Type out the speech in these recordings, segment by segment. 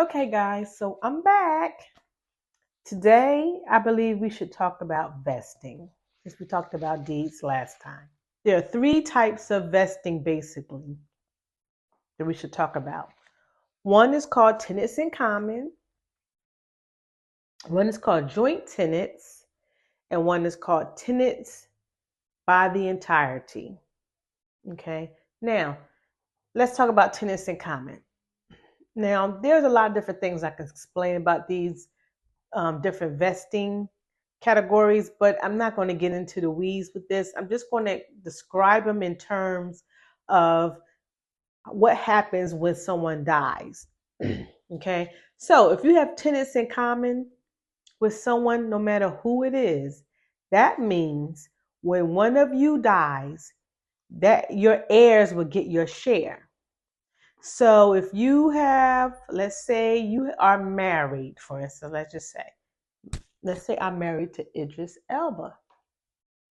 Okay, guys, so I'm back. Today, I believe we should talk about vesting, since we talked about deeds last time. There are three types of vesting, basically, that we should talk about. One is called tenants in common, one is called joint tenants, and one is called tenants by the entirety. Okay, now let's talk about tenants in common. Now, there's a lot of different things I can explain about these different vesting categories, but I'm not going to get into the weeds with this. I'm just going to describe them in terms of what happens when someone dies. Okay, so if you have tenants in common with someone, no matter who it is, that means when one of you dies, that your heirs will get your share. So if you have, let's say you are married, for instance, let's say I'm married to Idris Elba.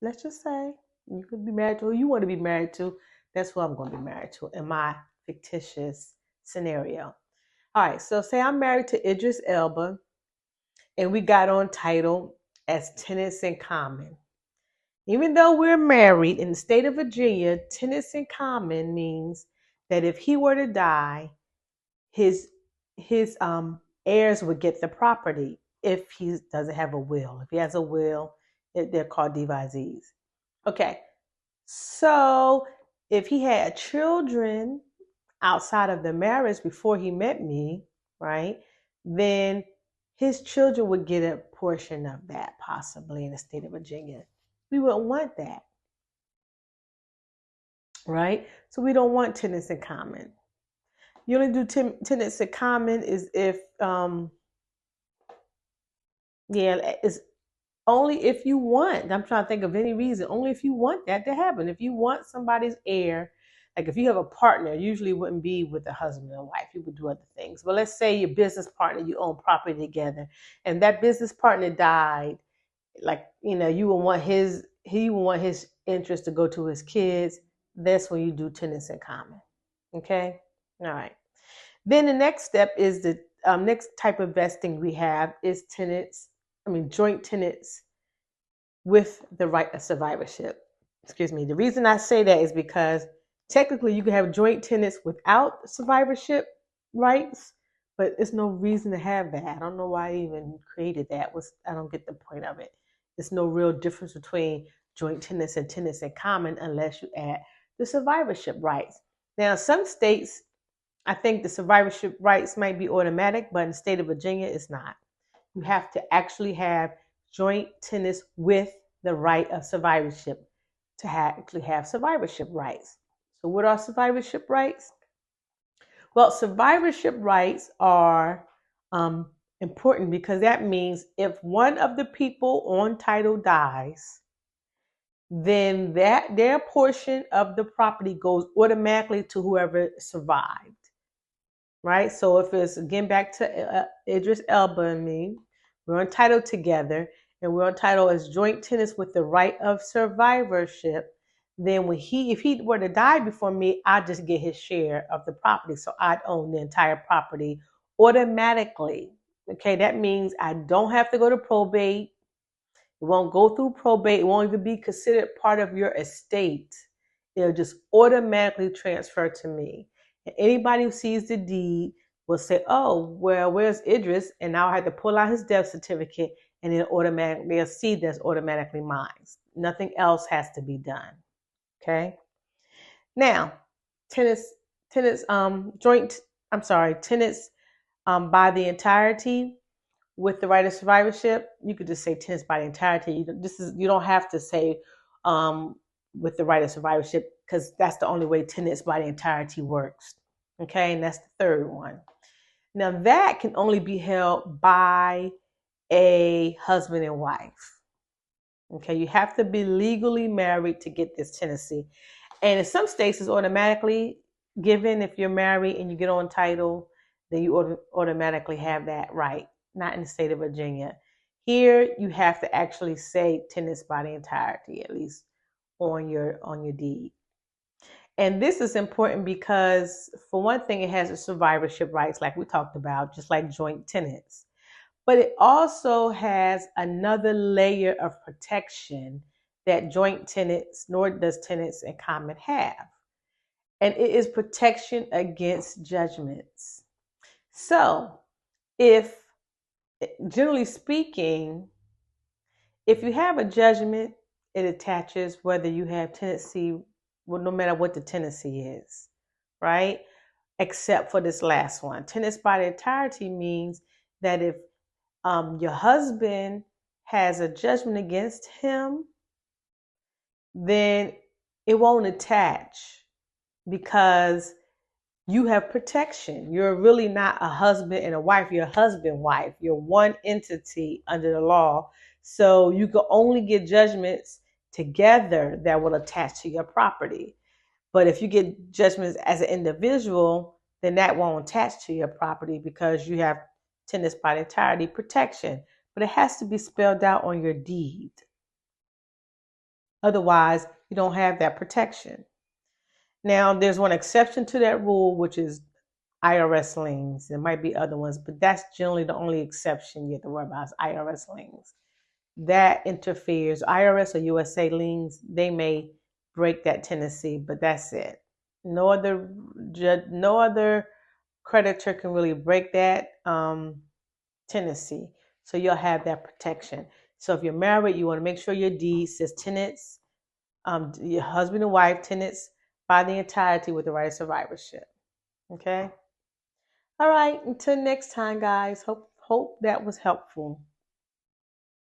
Let's just say you could be married to who you want to be married to. That's who I'm going to be married to in my fictitious scenario. All right, so say I'm married to Idris Elba and we got on title as tenants in common. Even though we're married in the state of Virginia, tenants in common means that if he were to die, his his heirs would get the property if he doesn't have a will. If he has a will, they're called devisees. Okay, so if he had children outside of the marriage before he met me, right, then his children would get a portion of that possibly in the state of Virginia. We wouldn't want that, right? So we don't want tenants in common. You only do tenants in common is if, yeah, it's only if you want. I'm trying to think of any reason. Only if you want that to happen. If you want somebody's heir, like if you have a partner, usually it wouldn't be with the husband and wife. You would do other things. But let's say your business partner, you own property together, and that business partner died. Like you would want he would want his interest to go to his kids. That's when you do tenants in common. Okay, all right. Then the next step is the next type of vesting we have is joint tenants with the right of survivorship. Excuse me. The reason I say that is because technically you can have joint tenants without survivorship rights, but there's no reason to have that. I don't know why I even created that. I don't get the point of it. There's no real difference between joint tenants and tenants in common unless you add the survivorship rights. Now, some states, I think the survivorship rights might be automatic, but in the state of Virginia, it's not. You have to actually have joint tenants with the right of survivorship to actually have survivorship rights. So, what are survivorship rights? Well, survivorship rights are important because that means if one of the people on title dies, then their portion of the property goes automatically to whoever survived, right? So if it's again back to Idris Elba and me, we're entitled together, and we're entitled as joint tenants with the right of survivorship. Then if he were to die before me, I'd just get his share of the property. So I'd own the entire property automatically. Okay, that means I don't have to go to probate. It won't go through probate. It won't even be considered part of your estate. It'll just automatically transfer to me. And anybody who sees the deed will say, oh, well, where's Idris? And now I have to pull out his death certificate and then they'll see that's automatically mine. Nothing else has to be done. Okay. Now, tenants, tenants, joint, I'm sorry, tenants by the entirety with the right of survivorship. You could just say tenants by the entirety. You don't have to say with the right of survivorship because that's the only way tenants by the entirety works. Okay, and that's the third one. Now that can only be held by a husband and wife. Okay, you have to be legally married to get this tenancy. And in some states, it's automatically given if you're married and you get on title, then you automatically have that right. Not in the state of Virginia. Here, you have to actually say tenants by the entirety, at least on your deed. And this is important because, for one thing, it has the survivorship rights, like we talked about, just like joint tenants. But it also has another layer of protection that joint tenants, nor does tenants in common have. And it is protection against judgments. So, if, generally speaking, if you have a judgment, it attaches whether you have tenancy, well, no matter what the tenancy is, right? Except for this last one. Tenants by the entirety means that if your husband has a judgment against him, then it won't attach because you have protection. You're really not a husband and a wife. You're a husband-wife. You're one entity under the law. So you can only get judgments together that will attach to your property. But if you get judgments as an individual, then that won't attach to your property because you have tenants by the entirety protection. But it has to be spelled out on your deed. Otherwise, you don't have that protection. Now, there's one exception to that rule, which is IRS liens. There might be other ones, but that's generally the only exception you have to worry about is IRS liens. That interferes. IRS or USA liens, they may break that tenancy, but that's it. No other creditor can really break that tenancy. So you'll have that protection. So if you're married, you want to make sure your deed says tenants, your husband and wife, tenants by the entirety with the right of survivorship. Okay? All right, until next time, guys. Hope that was helpful.